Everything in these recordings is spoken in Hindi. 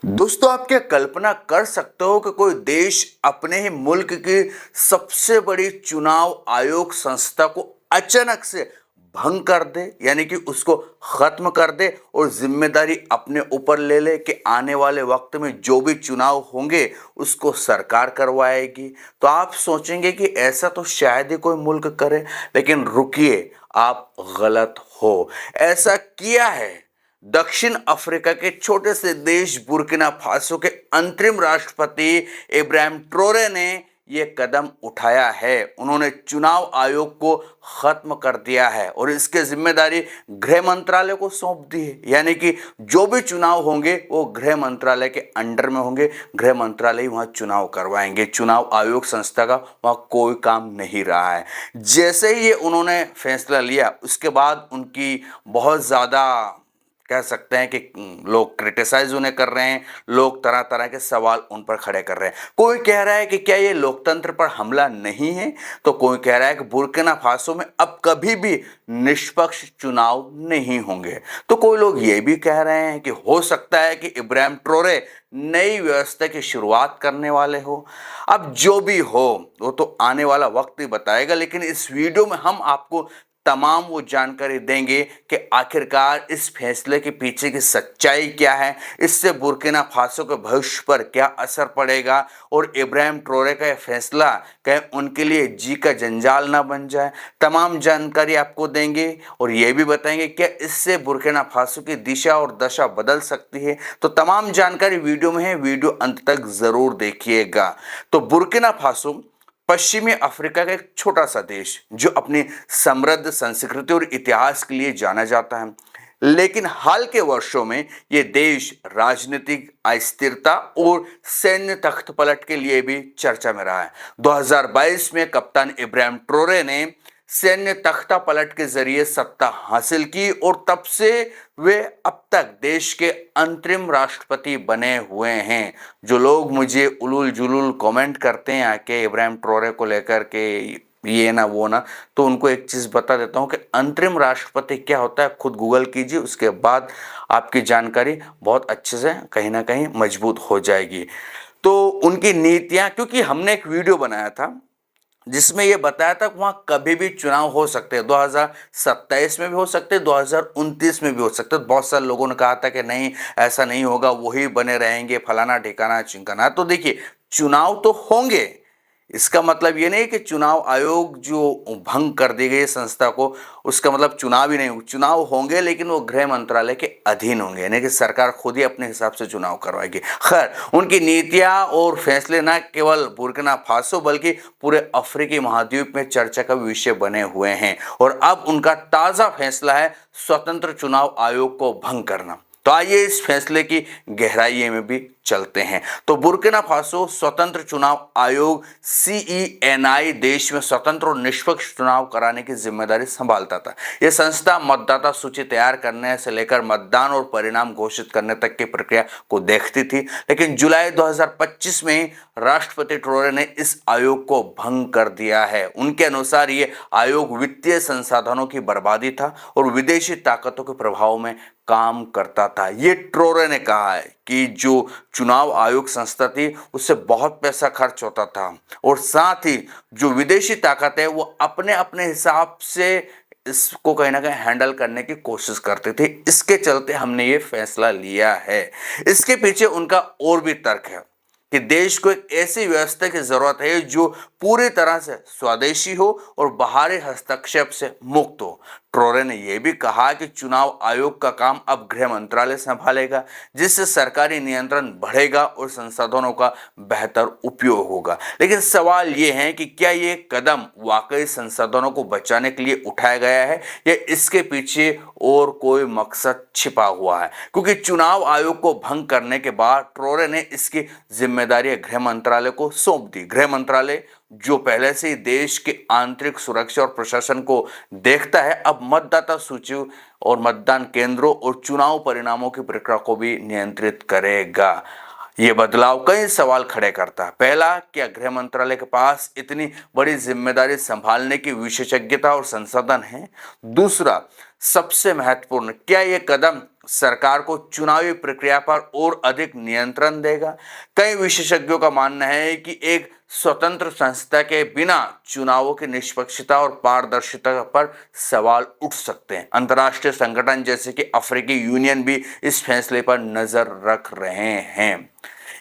दोस्तों, आप क्या कल्पना कर सकते हो कि कोई देश अपने ही मुल्क की सबसे बड़ी चुनाव आयोग संस्था को अचानक से भंग कर दे, यानी कि उसको खत्म कर दे और जिम्मेदारी अपने ऊपर ले ले कि आने वाले वक्त में जो भी चुनाव होंगे उसको सरकार करवाएगी। तो आप सोचेंगे कि ऐसा तो शायद ही कोई मुल्क करे, लेकिन रुकिए, आप गलत हो। ऐसा किया है दक्षिण अफ्रीका के छोटे से देश बुर्किना फासो के अंतरिम राष्ट्रपति इब्राहिम ट्रोरे ने यह कदम उठाया है। उन्होंने चुनाव आयोग को खत्म कर दिया है और इसकी जिम्मेदारी गृह मंत्रालय को सौंप दी है, यानी कि जो भी चुनाव होंगे वो गृह मंत्रालय के अंडर में होंगे। गृह मंत्रालय ही वहां चुनाव करवाएंगे, चुनाव आयोग संस्था का वहां कोई काम नहीं रहा है। जैसे ही ये उन्होंने फैसला लिया उसके बाद उनकी बहुत ज्यादा कह सकते हैं कि लोग क्रिटिसाइज उन्हें कर रहे हैं, लोग तरह तरह के सवाल उन पर खड़े कर रहे हैं। कोई कह रहा है कि क्या ये लोकतंत्र पर हमला नहीं है, तो कोई कह रहा है कि बुर्किना फासो में अब कभी भी निष्पक्ष चुनाव नहीं होंगे। तो कोई लोग ये भी कह रहे हैं कि हो सकता है कि इब्राहिम ट्रोरे नई व्यवस्था की शुरुआत करने वाले हो। अब जो भी हो वो तो आने वाला वक्त ही बताएगा, लेकिन इस वीडियो में हम आपको तमाम वो जानकारी देंगे कि आखिरकार इस फैसले के पीछे की सच्चाई क्या है, इससे बुर्किना फासो के भविष्य पर क्या असर पड़ेगा और इब्राहिम ट्रोरे का यह फैसला कहीं उनके लिए जी का जंजाल ना बन जाए। तमाम जानकारी आपको देंगे और यह भी बताएंगे क्या इससे बुर्किना फासो की दिशा और दशा बदल सकती है। तो तमाम जानकारी वीडियो में है, वीडियो अंत तक जरूर देखिएगा। तो बुर्किना फासो पश्चिमी अफ्रीका का एक छोटा सा देश जो अपनी समृद्ध संस्कृति और इतिहास के लिए जाना जाता है, लेकिन हाल के वर्षों में यह देश राजनीतिक अस्थिरता और सैन्य तख्तपलट के लिए भी चर्चा में रहा है। 2022 में कप्तान इब्राहिम ट्रोरे ने सैन्य तख्ता पलट के जरिए सत्ता हासिल की और तब से वे अब तक देश के अंतरिम राष्ट्रपति बने हुए हैं। जो लोग मुझे उलूल जुलूल कमेंट करते हैं आके इब्राहिम ट्रोरे को लेकर के ये ना वो ना, तो उनको एक चीज बता देता हूं कि अंतरिम राष्ट्रपति क्या होता है खुद गूगल कीजिए, उसके बाद आपकी जानकारी बहुत अच्छे से कहीं ना कहीं मजबूत हो जाएगी। तो उनकी नीतियां, क्योंकि हमने एक वीडियो बनाया था जिसमें यह बताया था कि वहां कभी भी चुनाव हो सकते हैं, 2027 में भी हो सकते हैं, 2029 में भी हो सकते हैं। बहुत सारे लोगों ने कहा था कि नहीं ऐसा नहीं होगा, वही बने रहेंगे, फलाना ठिकाना चिंकाना। तो देखिए, चुनाव तो होंगे, इसका मतलब ये नहीं कि चुनाव आयोग जो भंग कर दी गई संस्था को उसका मतलब चुनाव ही नहीं होगा। चुनाव होंगे लेकिन वो गृह मंत्रालय के अधीन होंगे, यानी कि सरकार खुद ही अपने हिसाब से चुनाव करवाएगी। खैर, उनकी नीतियां और फैसले न केवल बुर्किना फासो बल्कि पूरे अफ्रीकी महाद्वीप में चर्चा का विषय बने हुए हैं और अब उनका ताजा फैसला है स्वतंत्र चुनाव आयोग को भंग करना। तो आइए इस फैसले की गहराई में भी चलते हैं। तो बुर्किना फासो स्वतंत्र चुनाव आयोग CENI देश में स्वतंत्र और निष्पक्ष चुनाव कराने की जिम्मेदारी संभालता था। यह संस्था मतदाता सूची तैयार करने से लेकर मतदान और परिणाम घोषित करने तक की प्रक्रिया को देखती थी, लेकिन जुलाई 2025 में राष्ट्रपति ट्रोरे ने इस आयोग को भंग कर दिया है। उनके अनुसार ये आयोग वित्तीय संसाधनों की बर्बादी था और विदेशी ताकतों के प्रभाव में काम करता था। ये ट्रोरे ने कहा है कि जो चुनाव आयोग संस्था थी उससे बहुत पैसा खर्च होता था और साथ ही जो विदेशी ताकत है वो अपने अपने हिसाब से इसको कहीं ना कहीं हैंडल करने की कोशिश करते थे। इसके चलते हमने ये फैसला लिया है। इसके पीछे उनका और भी तर्क है कि देश को एक ऐसी व्यवस्था की जरूरत है जो पूरी तरह से स्वदेशी हो और बाहरी हस्तक्षेप से मुक्त हो। ट्रोरे ने यह भी कहा कि चुनाव आयोग का काम अब गृह मंत्रालय संभालेगा, जिससे सरकारी नियंत्रण बढ़ेगा और संसाधनों का बेहतर उपयोग होगा। लेकिन सवाल यह है कि क्या यह कदम वाकई संसाधनों को बचाने के लिए उठाया गया है या इसके पीछे और कोई मकसद छिपा हुआ है। क्योंकि चुनाव आयोग को भंग करने के बाद ट्रोरे ने इसकी जिम्मेदारी गृह मंत्रालय को सौंप दी। गृह मंत्रालय जो पहले से ही देश के आंतरिक सुरक्षा और प्रशासन को देखता है, अब मतदाता सूची और मतदान केंद्रों और चुनाव परिणामों की प्रक्रिया को भी नियंत्रित करेगा। ये बदलाव कई सवाल खड़े करता है। पहला, क्या गृह मंत्रालय के पास इतनी बड़ी जिम्मेदारी संभालने की विशेषज्ञता और संसाधन है? दूसरा, सबसे महत्वपूर्ण, क्या यह कदम सरकार को चुनावी प्रक्रिया पर और अधिक नियंत्रण देगा। कई विशेषज्ञों का मानना है कि एक स्वतंत्र संस्था के बिना चुनावों की निष्पक्षता और पारदर्शिता पर सवाल उठ सकते हैं। अंतर्राष्ट्रीय संगठन जैसे कि अफ्रीकी यूनियन भी इस फैसले पर नजर रख रहे हैं।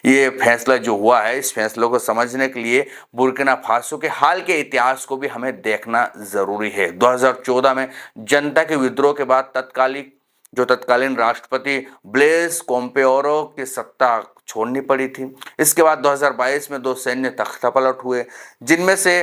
ये फैसला जो हुआ है, इस फैसलों को समझने के लिए बुर्किना फासो के हाल के इतिहास को भी हमें देखना जरूरी है। 2014 में जनता के विद्रोह के बाद तत्कालीन राष्ट्रपति ब्लेस कोम्पेओरो की सत्ता छोड़नी पड़ी थी। इसके बाद 2022 में 2 सैन्य तख्तापलट हुए, जिनमें से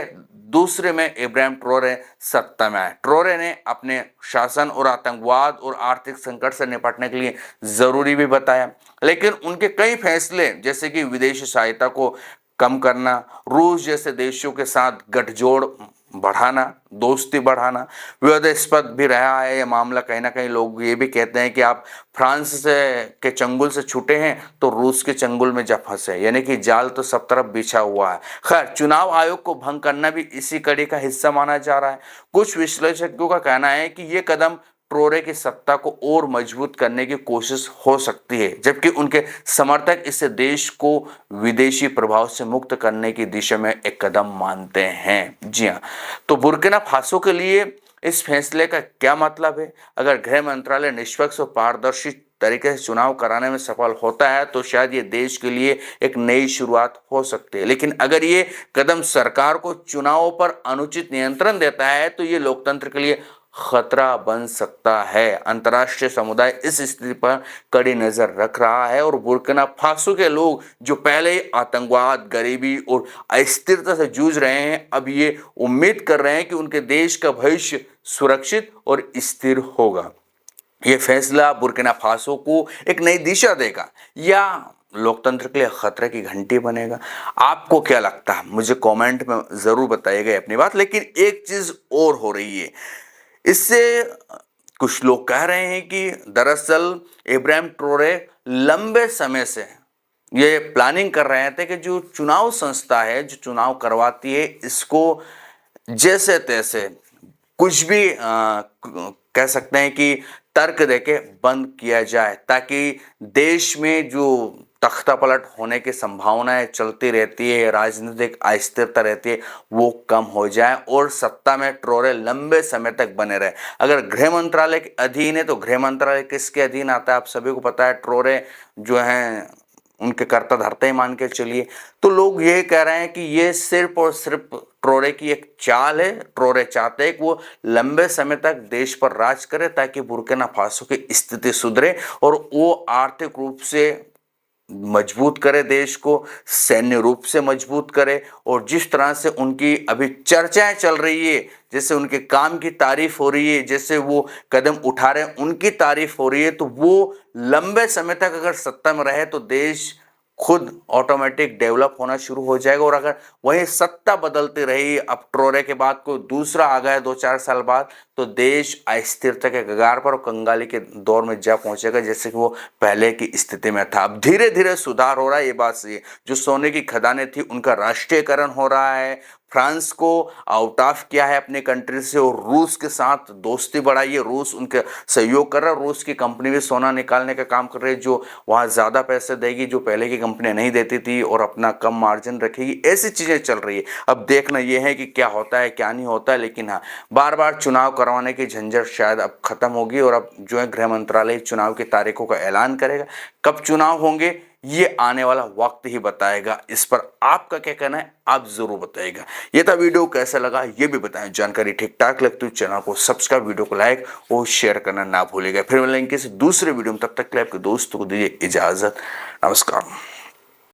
दूसरे में इब्राहिम ट्रोरे सत्ता में आए। ट्रोरे ने अपने शासन और आतंकवाद और आर्थिक संकट से निपटने के लिए जरूरी भी बताया, लेकिन उनके कई फैसले जैसे कि विदेशी सहायता को कम करना, रूस जैसे देशों के साथ गठजोड़ बढ़ाना, दोस्ती बढ़ाना विवादास्पद भी रहा है। यह मामला कहीं ना कहीं लोग ये भी कहते हैं कि आप फ्रांस के चंगुल से छूटे हैं तो रूस के चंगुल में जा फंसे, यानी कि जाल तो सब तरफ बिछा हुआ है। खैर, चुनाव आयोग को भंग करना भी इसी कड़ी का हिस्सा माना जा रहा है। कुछ विश्लेषकों का कहना है कि ये कदम ट्रोरे की सत्ता को और मजबूत करने की कोशिश हो सकती है, जबकि उनके समर्थक इसे देश को विदेशी प्रभाव से मुक्त करने की दिशा में एक कदम मानते हैं। जी हाँ, तो बुर्किना फासो के लिए इस फैसले का क्या मतलब है? अगर गृह मंत्रालय निष्पक्ष और पारदर्शी तरीके से चुनाव कराने में सफल होता है तो शायद ये देश के लिए एक नई शुरुआत हो सकती है, लेकिन अगर ये कदम सरकार को चुनावों पर अनुचित नियंत्रण देता है तो ये लोकतंत्र के लिए खतरा बन सकता है। अंतर्राष्ट्रीय समुदाय इस स्थिति पर कड़ी नजर रख रहा है और बुर्किना फासो के लोग जो पहले ही आतंकवाद, गरीबी और अस्थिरता से जूझ रहे हैं, अब ये उम्मीद कर रहे हैं कि उनके देश का भविष्य सुरक्षित और स्थिर होगा। ये फैसला बुर्किना फासो को एक नई दिशा देगा या लोकतंत्र के लिए खतरे की घंटी बनेगा? आपको क्या लगता है? मुझे कमेंट में जरूर बताइएगा अपनी बात। लेकिन एक चीज और हो रही है, इससे कुछ लोग कह रहे हैं कि दरअसल इब्राहिम ट्रोरे लंबे समय से ये प्लानिंग कर रहे थे कि जो चुनाव संस्था है, जो चुनाव करवाती है, इसको जैसे तैसे कुछ भी कह सकते हैं कि तर्क देके बंद किया जाए, ताकि देश में जो तख्तापलट होने की संभावनाएं चलती रहती है, राजनीतिक अस्थिरता रहती है, वो कम हो जाए और सत्ता में ट्रोरे लंबे समय तक बने रहे। अगर गृह मंत्रालय के अधीन है तो गृह मंत्रालय किसके अधीन आता है? आप सभी को पता है, ट्रोरे जो हैं उनके कर्ता धर्ता ही मान के चलिए। तो लोग ये कह रहे हैं कि ये सिर्फ और सिर्फ ट्रोरे की एक चाल है। ट्रोरे चाहते हैं कि वो लंबे समय तक देश पर राज करे ताकि बुर्किना फासो की स्थिति सुधरे और वो आर्थिक रूप से मजबूत करे, देश को सैन्य रूप से मजबूत करे। और जिस तरह से उनकी अभी चर्चाएं चल रही है, जैसे उनके काम की तारीफ हो रही है, जैसे वो कदम उठा रहे हैं उनकी तारीफ हो रही है, तो वो लंबे समय तक अगर सत्ता में रहे तो देश खुद ऑटोमेटिक डेवलप होना शुरू हो जाएगा। और अगर वही सत्ता बदलती रही, अब ट्रोरे के बाद कोई दूसरा आ गया 2-4 साल बाद, तो देश अस्थिरता के कगार पर और कंगाली के दौर में जा पहुंचेगा, जैसे कि वो पहले की स्थिति में था। अब धीरे धीरे सुधार हो रहा है, ये बात सही है। जो सोने की खदानें थी उनका राष्ट्रीयकरण हो रहा है, फ्रांस को आउट ऑफ किया है अपने कंट्री से और रूस के साथ दोस्ती बढ़ाई है। रूस उनके सहयोग कर रहा है, रूस की कंपनी भी सोना निकालने का काम कर रही है, जो वहाँ ज़्यादा पैसे देगी, जो पहले की कंपनी नहीं देती थी, और अपना कम मार्जिन रखेगी। ऐसी चीज़ें चल रही है। अब देखना यह है कि क्या होता है क्या नहीं होता है। लेकिन हाँ, बार बार चुनाव करवाने की झंझट शायद अब खत्म होगी और अब जो है गृह मंत्रालय चुनाव की तारीखों का ऐलान करेगा। कब चुनाव होंगे ये आने वाला वक्त ही बताएगा। इस पर आपका क्या कहना है आप जरूर बताइएगा। ये था वीडियो, कैसा लगा ये भी बताएं। जानकारी ठीक ठाक लगती है चैनल को सब्सक्राइब, वीडियो को लाइक और शेयर करना ना भूलिएगा। फिर मिलेंगे किसी दूसरे वीडियो में, तब तक के लिए आपके दोस्तों को दीजिए इजाजत। नमस्कार।